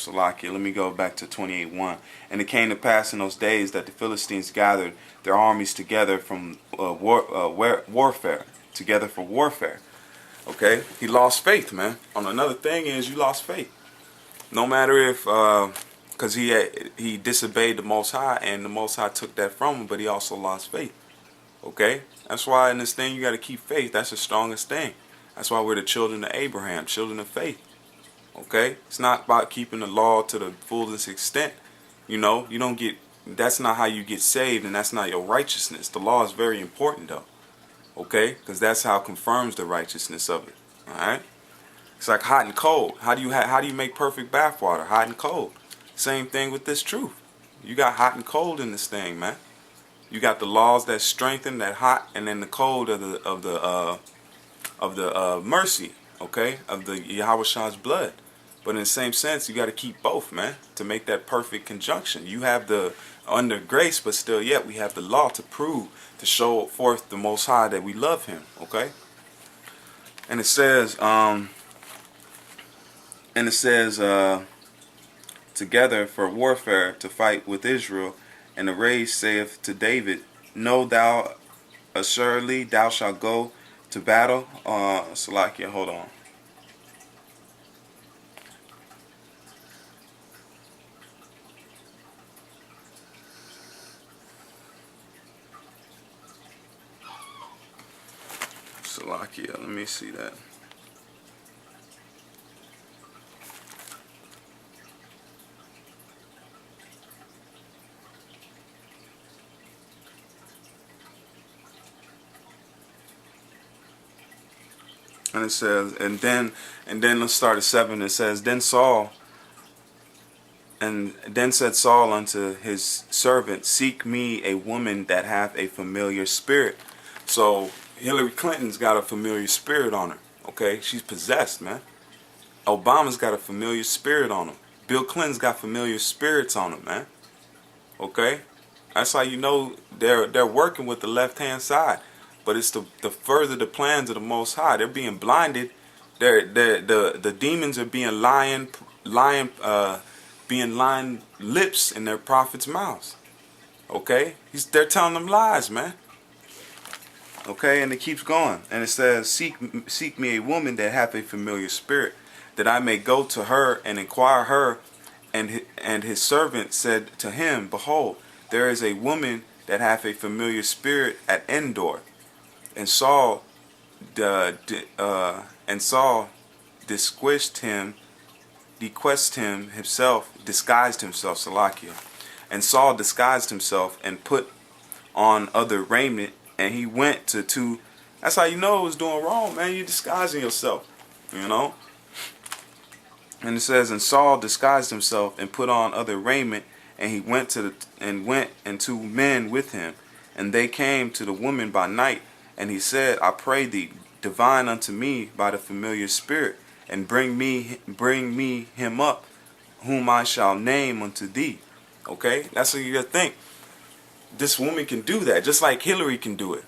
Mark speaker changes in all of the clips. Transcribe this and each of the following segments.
Speaker 1: Salakia, let me go back to 28:1. And it came to pass in those days that the Philistines gathered their armies together from warfare, together for warfare. Okay, he lost faith, man. On another thing is you lost faith. No matter if, because he disobeyed the Most High, and the Most High took that from him, but he also lost faith. Okay, that's why in this thing you got to keep faith. That's the strongest thing. That's why we're the children of Abraham, children of faith. Okay, it's not about keeping the law to the fullest extent. You know, you don't get. That's not how you get saved, and that's not your righteousness. The law is very important, though. Okay, because that's how it confirms the righteousness of it. All right. It's like hot and cold. How do you make perfect bath water? Hot and cold. Same thing with this truth. You got hot and cold in this thing, man. You got the laws that strengthen that hot, and then the cold of the mercy, okay, of the Yahweh blood. But in the same sense, you got to keep both, man, to make that perfect conjunction. You have the under grace, but still yet we have the law to prove, to show forth the Most High that we love Him, okay. And it says, together for warfare to fight with Israel, and the rage saith to David, know thou assuredly thou shalt go to battle. Salakia, hold on. Salakia, let me see that. And it says, and then let's start at 7. It says, then said Saul unto his servant, seek me a woman that hath a familiar spirit. So Hillary Clinton's got a familiar spirit on her. Okay, she's possessed, man. Obama's got a familiar spirit on him. Bill Clinton's got familiar spirits on him, man. Okay, that's how you know they're working with the left hand side. But it's the further the plans of the Most High. They're being blinded. The demons are being lying lips in their prophets' mouths. Okay, they're telling them lies, man. Okay, and it keeps going, and it says, seek me a woman that hath a familiar spirit, that I may go to her and inquire her. And his servant said to him, behold, there is a woman that hath a familiar spirit at Endor. And Saul disguised himself, Salakia. And Saul disguised himself and put on other raiment, and he went to two. That's how you know it was doing wrong, man. You're disguising yourself, you know. And it says, and Saul disguised himself and put on other raiment, and he went and two men with him, and they came to the woman by night. And he said, I pray thee, divine unto me by the familiar spirit, and bring me him up, whom I shall name unto thee. Okay, that's what you gotta think. This woman can do that, just like Hillary can do it.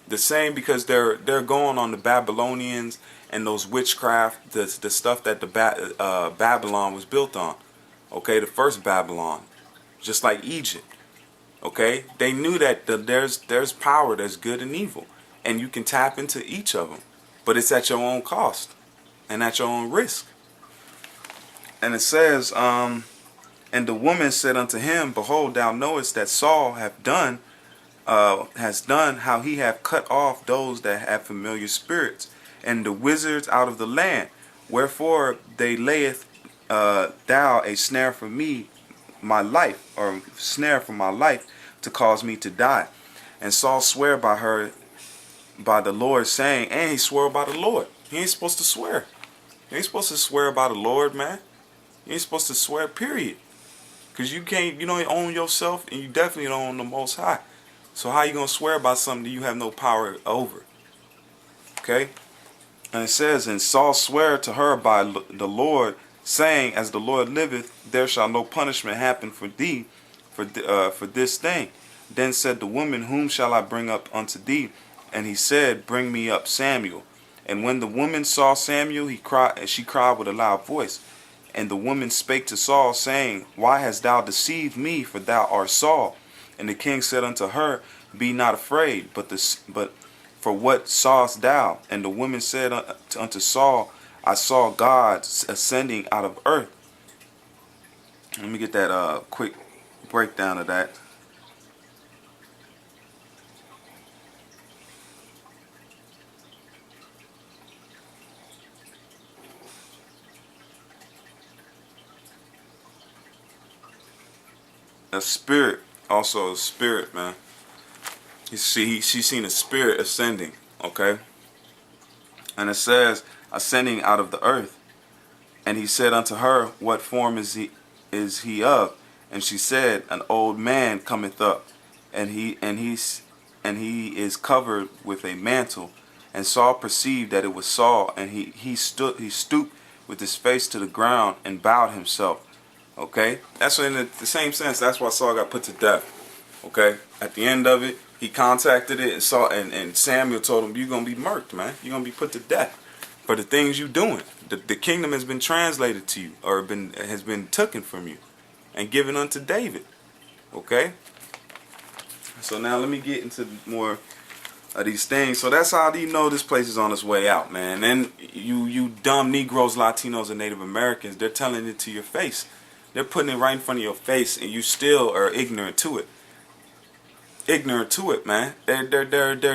Speaker 1: The same, because they're going on the Babylonians and those witchcraft, the stuff that the Babylon was built on. Okay, the first Babylon, just like Egypt. Okay, they knew that there's power, there's good and evil. And you can tap into each of them. But it's at your own cost. And at your own risk. And it says, and the woman said unto him, behold, thou knowest that Saul has done how he hath cut off those that have familiar spirits, and the wizards out of the land. Wherefore they layeth thou a snare for me, my life, or snare for my life, to cause me to die. And Saul sware by her, by the Lord, saying, and he swore by the Lord. He ain't supposed to swear. He ain't supposed to swear by the Lord, man. You ain't supposed to swear, period. Because you don't own yourself, and you definitely don't own the Most High. So how you going to swear by something that you have no power over? Okay? And it says, and Saul sware to her by the Lord, saying, as the Lord liveth, there shall no punishment happen for thee for this thing. Then said the woman, whom shall I bring up unto thee? And he said, bring me up Samuel. And when the woman saw Samuel, she cried with a loud voice. And the woman spake to Saul, saying, Why hast thou deceived me? For thou art Saul. And the king said unto her, Be not afraid, but for what sawest thou? And the woman said unto Saul, I saw God ascending out of earth. Let me get that quick breakdown of that. A spirit, also a spirit, man. You see, she's seen a spirit ascending, okay? And it says, ascending out of the earth. And he said unto her, What form is he of? And she said, An old man cometh up, and he is covered with a mantle. And Saul perceived that it was Saul, and he stooped with his face to the ground and bowed himself. Okay, that's in the same sense. That's why Saul got put to death. Okay, at the end of it, he contacted it and Samuel told him, "You're gonna be murked, man. You're gonna be put to death for the things you're doing. The kingdom has been translated to you, or has been taken from you, and given unto David." Okay. So now let me get into more of these things. So that's how you know this place is on its way out, man. And you dumb Negroes, Latinos, and Native Americans, they're telling it to your face. They're putting it right in front of your face, and you still are ignorant to it. Ignorant to it, man. They're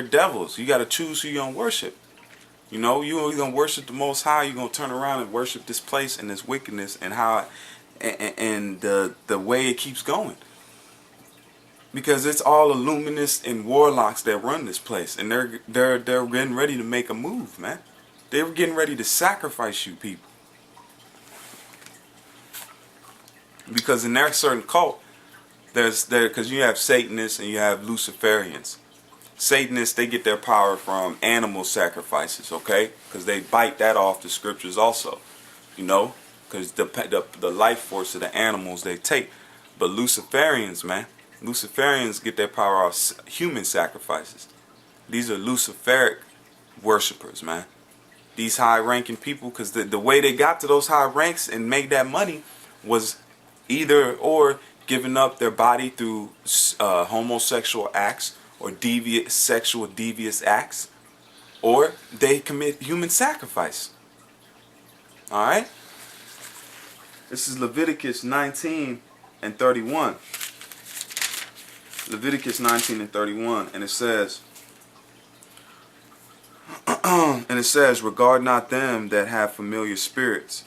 Speaker 1: devils. You got to choose who you're going to worship. You know, you're going to worship the Most High. You're going to turn around and worship this place and this wickedness and how and the way it keeps going. Because it's all Illuminists and warlocks that run this place, and they're getting ready to make a move, man. They're getting ready to sacrifice you people. Because in their certain cult, because you have Satanists and you have Luciferians. Satanists, they get their power from animal sacrifices, okay? Because they bite that off the scriptures also, you know? Because the life force of the animals they take. But Luciferians, man, Luciferians get their power off human sacrifices. These are Luciferic worshipers, man. These high-ranking people, because the way they got to those high ranks and made that money was either or giving up their body through homosexual acts or devious acts, or they commit human sacrifice. All right? This is Leviticus 19 and 31. Leviticus 19 and 31, and it says, regard not them that have familiar spirits,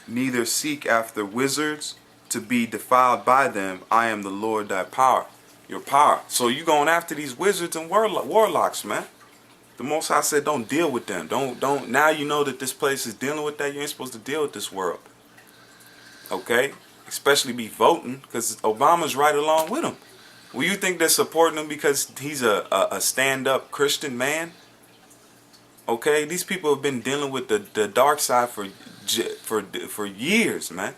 Speaker 1: neither seek after wizards to be defiled by them. I am the Lord thy power, your power. So you going after these wizards and warlocks, man. The Most High said, don't deal with them. Don't. Now you know that this place is dealing with that. You ain't supposed to deal with this world. Okay? Especially be voting, because Obama's right along with him. Well, you think they're supporting him because he's a stand-up Christian man? Okay? These people have been dealing with the dark side for years, man.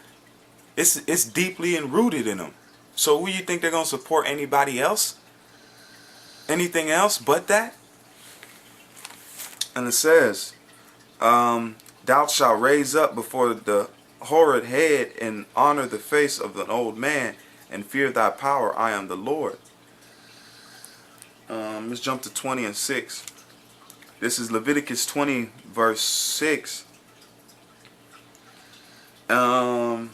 Speaker 1: It's deeply enrooted in them. So who you think they're going to support? Anybody else? Anything else but that? And it says, thou shalt raise up before the horrid head and honor the face of an old man and fear thy power. I am the Lord. Let's jump to 20 and 6. This is Leviticus 20 verse 6. And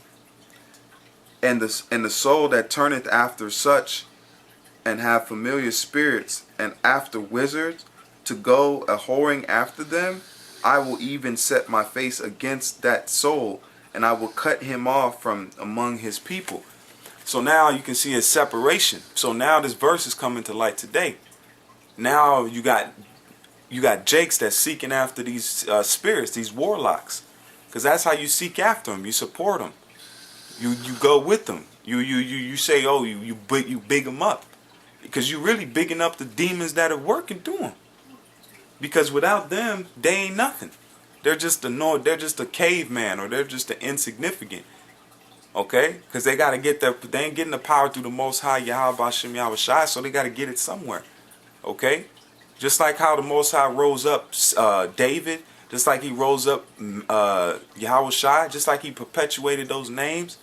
Speaker 1: the soul that turneth after such, and have familiar spirits, and after wizards, to go a whoring after them, I will even set my face against that soul, and I will cut him off from among his people. So now you can see a separation. So now this verse is coming to light today. Now you got Jakes that's seeking after these spirits, these warlocks, because that's how you seek after them. You support them. You go with them. You say, oh, you big them up, because you really bigging up the demons that are working through them. Because without them, they ain't nothing. They're just a caveman, or they're just an insignificant. Okay, because they gotta get they ain't getting the power through the Most High Yahweh Bashem Yahweh Shai, so they gotta get it somewhere. Okay, just like how the Most High rose up David just like he rose up Yahweh Shai, just like he perpetuated those names,